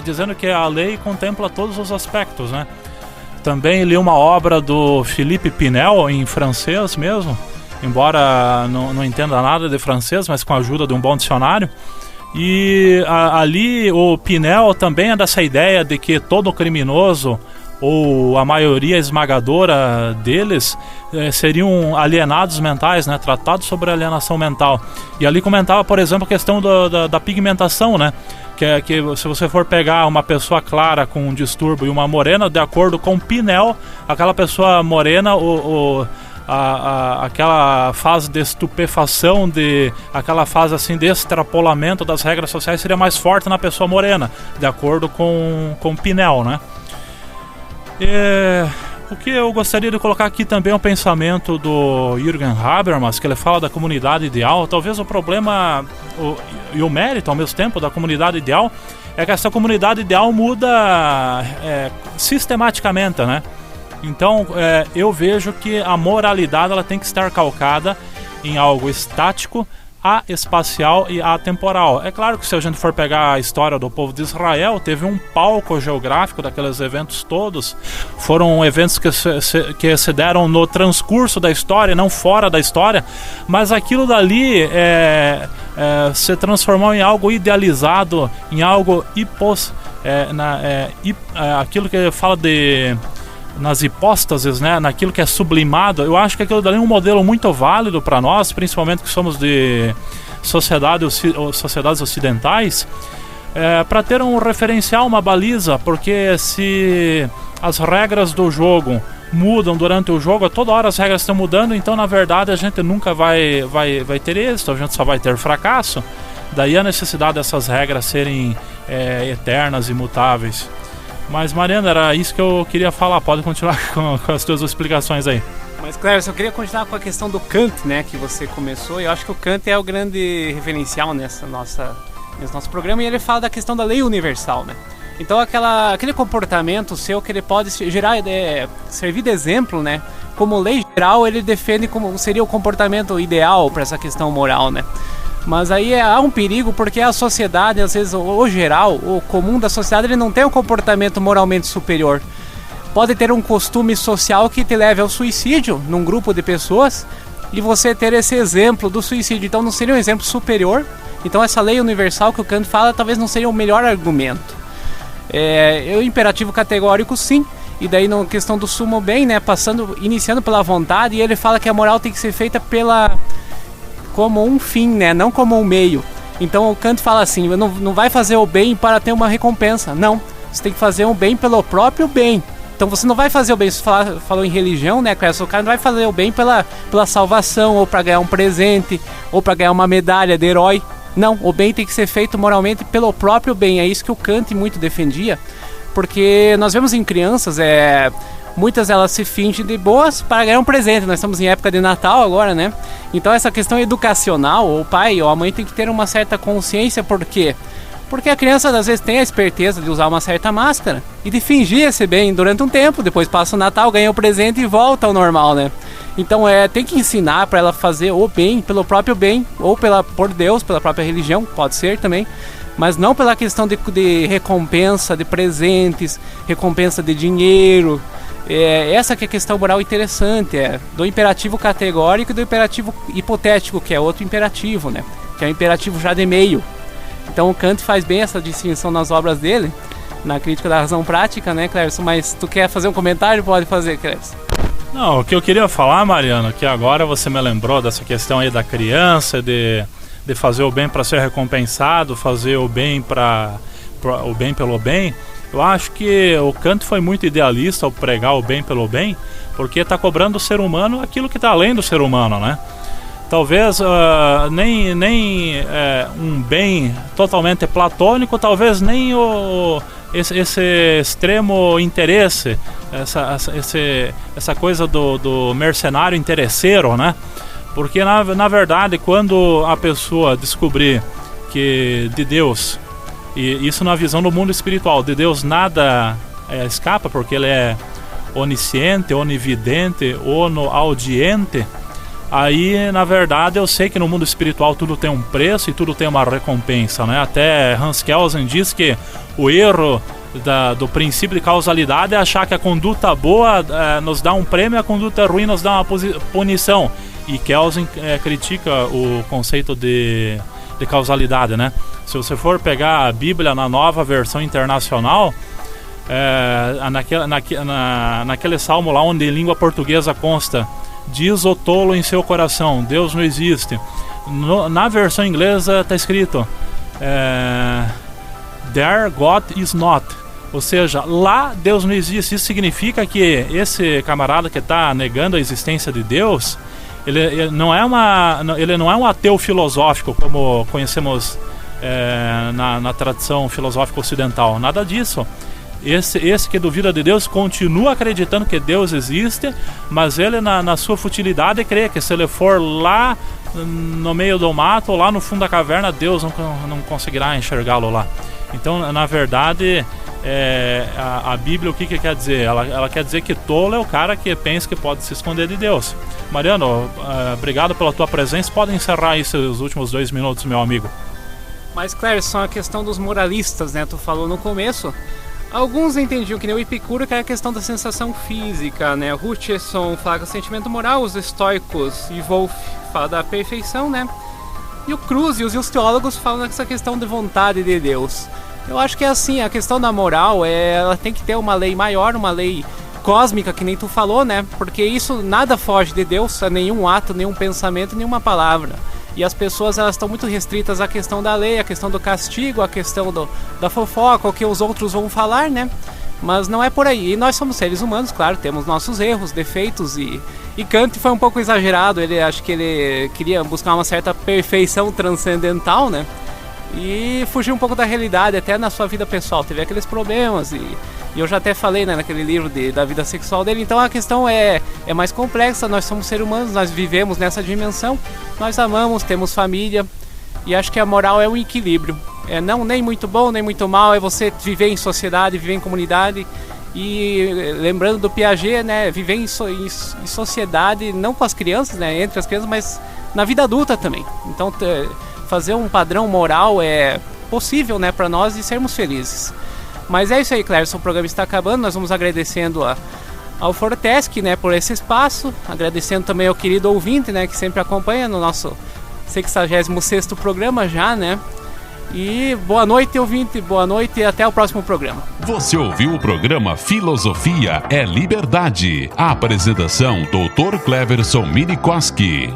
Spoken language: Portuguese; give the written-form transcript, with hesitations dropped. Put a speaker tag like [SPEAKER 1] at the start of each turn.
[SPEAKER 1] dizendo que a lei contempla todos os aspectos, né? Também li uma obra do Philippe Pinel, em francês mesmo, embora não entenda nada de francês, mas com a ajuda de um bom dicionário. E ali o Pinel também é dessa ideia de que todo criminoso, ou a maioria esmagadora deles, seriam alienados mentais, né? Tratados sobre alienação mental. E ali comentava, por exemplo, a questão da pigmentação, né? Que se você for pegar uma pessoa clara com um distúrbio e uma morena, de acordo com Pinel, aquela pessoa morena, aquela fase de estupefação, aquela fase assim de extrapolamento das regras sociais seria mais forte na pessoa morena, de acordo com Pinel, né? O que eu gostaria de colocar aqui também é o pensamento do Jürgen Habermas, que ele fala da comunidade ideal. Talvez o problema e o mérito ao mesmo tempo da comunidade ideal é que essa comunidade ideal muda sistematicamente, né? Então eu vejo que a moralidade ela tem que estar calcada em algo estático, espacial e atemporal. É claro que se a gente for pegar a história do povo de Israel, teve um palco geográfico daqueles eventos todos. Foram eventos que se deram no transcurso da história, não fora da história, mas aquilo dali se transformou em algo idealizado, em algo aquilo que fala nas hipóstases, né, naquilo que é sublimado. Eu acho que aquilo dali é um modelo muito válido para nós, principalmente que somos de sociedades ocidentais, para ter um referencial, uma baliza, porque se as regras do jogo mudam durante o jogo, a toda hora as regras estão mudando, então na verdade a gente nunca vai ter êxito, a gente só vai ter fracasso. Daí a necessidade dessas regras serem eternas e imutáveis. Mas, Mariana, era isso que eu queria falar. Pode continuar com as tuas explicações aí.
[SPEAKER 2] Mas, Cléber, eu queria continuar com a questão do Kant, né, que você começou. Eu acho que o Kant é o grande referencial nesse nosso programa. E ele fala da questão da lei universal, né? Então, aquele comportamento seu que ele pode servir de exemplo, né? Como lei geral, ele defende como seria o comportamento ideal para essa questão moral, né? Mas aí há um perigo, porque a sociedade, às vezes, o geral, o comum da sociedade, ele não tem um comportamento moralmente superior. Pode ter um costume social que te leve ao suicídio num grupo de pessoas e você ter esse exemplo do suicídio. Então não seria um exemplo superior. Então essa lei universal que o Kant fala talvez não seria o melhor argumento. O imperativo categórico, sim. E daí na questão do sumo bem, né, iniciando pela vontade, e ele fala que a moral tem que ser feita como um fim, né? Não como um meio. Então o Kant fala assim, não vai fazer o bem para ter uma recompensa. Não, você tem que fazer o bem pelo próprio bem. Então você não vai fazer o bem, você falou em religião, né, Cléber? O cara não vai fazer o bem pela salvação, ou para ganhar um presente, ou para ganhar uma medalha de herói. Não, o bem tem que ser feito moralmente pelo próprio bem. É isso que o Kant muito defendia, porque nós vemos em crianças, muitas elas se fingem de boas para ganhar um presente. Nós estamos em época de Natal agora, né? Então essa questão educacional, o pai ou a mãe tem que ter uma certa consciência. Por quê? Porque a criança às vezes tem a esperteza de usar uma certa máscara e de fingir esse bem durante um tempo. Depois passa o Natal, ganha o presente e volta ao normal, né? Então tem que ensinar para ela fazer o bem pelo próprio bem, ou por Deus, pela própria religião, pode ser também. Mas não pela questão de recompensa, de presentes, recompensa de dinheiro. Essa que é a questão moral interessante, do imperativo categórico e do imperativo hipotético, que é outro imperativo, né? Que é o imperativo já de meio. Então o Kant faz bem essa distinção nas obras dele, na crítica da razão prática, né, Cléberson? Mas tu quer fazer um comentário? Pode fazer, Cléberson.
[SPEAKER 1] Não, o que eu queria falar, Mariana, que agora você me lembrou dessa questão aí da criança, de fazer o bem para ser recompensado, fazer o bem o bem pelo bem. Eu acho que o Kant foi muito idealista ao pregar o bem pelo bem, porque está cobrando do ser humano aquilo que está além do ser humano, né? Talvez nem um bem totalmente platônico, talvez nem esse extremo interesse, essa coisa do mercenário interesseiro, né? Porque na verdade, quando a pessoa descobrir que de Deus, e isso na visão do mundo espiritual, de Deus nada escapa, porque ele é onisciente, onividente, onoaudiente, aí na verdade eu sei que no mundo espiritual tudo tem um preço e tudo tem uma recompensa, né? Até Hans Kelsen diz que o erro do princípio de causalidade é achar que a conduta boa nos dá um prêmio e a conduta ruim nos dá uma punição. E Kelsen critica o conceito de causalidade, né? Se você for pegar a Bíblia na nova versão internacional, naquele salmo lá onde em língua portuguesa consta: diz o tolo em seu coração, Deus não existe. Na versão inglesa está escrito there God is not. Ou seja, lá Deus não existe. Isso significa que esse camarada que está negando a existência de Deus, ele não é um ateu filosófico como conhecemos na tradição filosófica ocidental. Nada disso. Esse que duvida de Deus continua acreditando que Deus existe, mas ele na sua futilidade crê que se ele for lá no meio do mato ou lá no fundo da caverna, Deus não conseguirá enxergá-lo lá. Então, na verdade, a Bíblia, o que quer dizer? Ela quer dizer que tolo é o cara que pensa que pode se esconder de Deus. Mariano, obrigado pela tua presença. Pode encerrar aí seus últimos 2 minutos, meu amigo.
[SPEAKER 2] Mas, Clérison, a questão dos moralistas, né? Tu falou no começo. Alguns entendiam que nem o Epicuro, que era a questão da sensação física, né? Hutcheson fala que é o sentimento moral, os estoicos e Wolff fala da perfeição, né? E o Cruzius e os teólogos falam dessa questão de vontade de Deus. Eu acho que é assim, a questão da moral, ela tem que ter uma lei maior, uma lei cósmica, que nem tu falou, né? Porque isso nada foge de Deus, a nenhum ato, nenhum pensamento, nenhuma palavra. E as pessoas, elas estão muito restritas à questão da lei, à questão do castigo, à questão da fofoca, o que os outros vão falar, né? Mas não é por aí. E nós somos seres humanos, claro, temos nossos erros, defeitos, e Kant foi um pouco exagerado. Acho que ele queria buscar uma certa perfeição transcendental, né? E fugir um pouco da realidade, até na sua vida pessoal. Teve aqueles problemas e eu já até falei, né, naquele livro da vida sexual dele. Então a questão é mais complexa. Nós somos seres humanos, nós vivemos nessa dimensão. Nós amamos, temos família. E acho que a moral é um equilíbrio. Não nem muito bom, nem muito mal. É você viver em sociedade, viver em comunidade. E lembrando do Piaget, né, viver em sociedade, não com as crianças, né, entre as crianças, mas na vida adulta também. Então fazer um padrão moral é possível, né, para nós e sermos felizes. Mas é isso aí, Clérison, o programa está acabando. Nós vamos agradecendo ao Fortesc, né, por esse espaço, agradecendo também ao querido ouvinte, né, que sempre acompanha no nosso 66º programa já, né. E boa noite, ouvinte, boa noite e até o próximo programa.
[SPEAKER 3] Você ouviu o programa Filosofia é Liberdade. A apresentação Dr. Cleverson Minikoski.